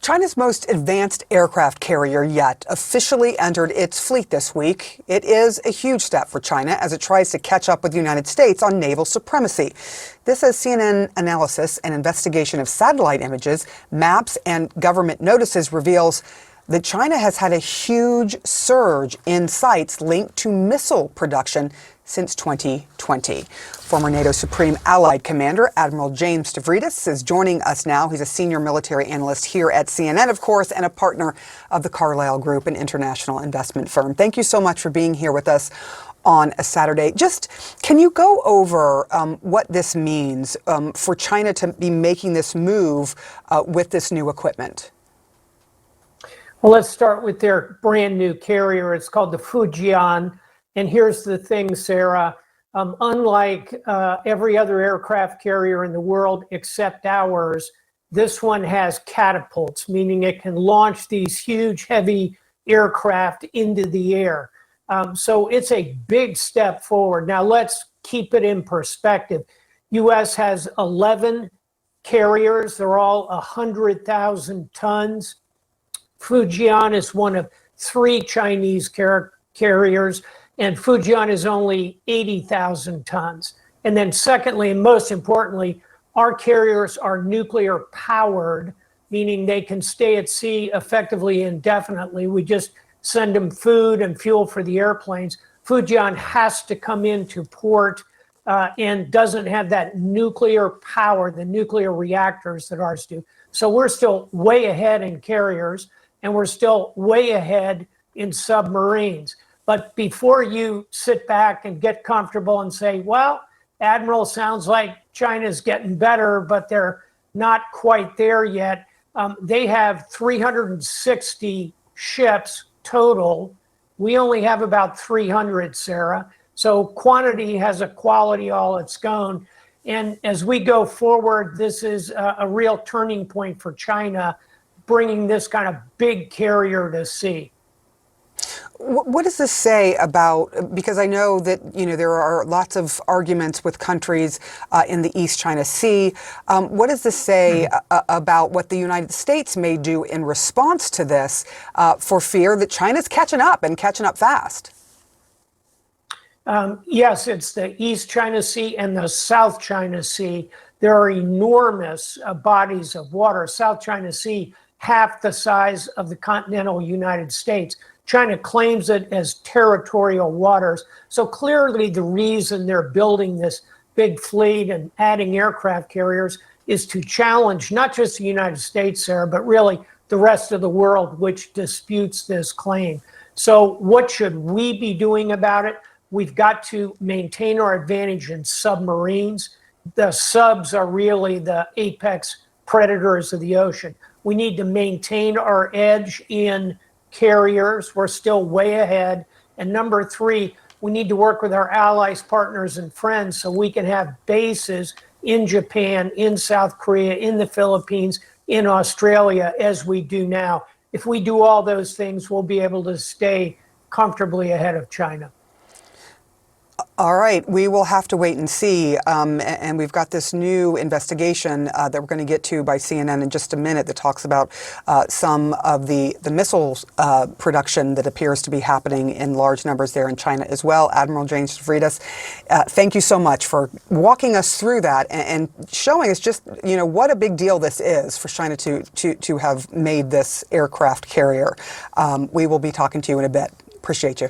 China's most advanced aircraft carrier yet officially entered its fleet this week. It is a huge step for China as it tries to catch up with the United States on naval supremacy. This is CNN analysis and investigation of satellite images, maps, and government notices reveals that China has had a huge surge in sites linked to missile production since 2020. Former NATO Supreme Allied Commander Admiral James Stavridis is joining us now. He's a senior military analyst here at CNN, of course, and a partner of the Carlyle Group, an international investment firm. Thank you so much for being here with us on a Saturday. Just can you go over what this means for China to be making this move with this new equipment? Well, let's start with their brand new carrier. It's called the Fujian. And here's the thing, Sarah. Unlike every other aircraft carrier in the world except ours, this one has catapults, meaning it can launch these huge, heavy aircraft into the air. So it's a big step forward. Now, let's keep it in perspective. U.S. has 11 carriers. They're all 100,000 tons. Fujian is one of 3 Chinese carriers, and Fujian is only 80,000 tons. And then secondly, and most importantly, our carriers are nuclear powered, meaning they can stay at sea effectively indefinitely. We just send them food and fuel for the airplanes. Fujian has to come into port and doesn't have that nuclear power, the nuclear reactors that ours do. So we're still way ahead in carriers, and we're still way ahead in submarines. But before you sit back and get comfortable and say, well, Admiral, sounds like China's getting better, but they're not quite there yet. They have 360 ships total. We only have about 300, Sarah. So quantity has a quality all its own. And as we go forward, this is a real turning point for China, bringing this kind of big carrier to sea. What does this say about, because I know that, there are lots of arguments with countries in the East China Sea. What does this say about what the United States may do in response to this for fear that China's catching up and catching up fast? Yes, it's the East China Sea and the South China Sea. There are enormous bodies of water. South China Sea, half the size of the continental United States. China claims it as territorial waters. So clearly the reason they're building this big fleet and adding aircraft carriers is to challenge not just the United States, Sarah, but really the rest of the world, which disputes this claim. So what should we be doing about it? We've got to maintain our advantage in submarines. The subs are really the apex predators of the ocean. We need to maintain our edge in carriers. We're still way ahead. And number 3, we need to work with our allies, partners, and friends so we can have bases in Japan, in South Korea, in the Philippines, in Australia, as we do now. If we do all those things, we'll be able to stay comfortably ahead of China. All right, we will have to wait and see. And we've got this new investigation that we're going to get to by CNN in just a minute that talks about some of the missiles production that appears to be happening in large numbers there in China as well. Admiral James Stavridis, thank you so much for walking us through that and showing us just, what a big deal this is for China to have made this aircraft carrier. We will be talking to you in a bit. Appreciate you.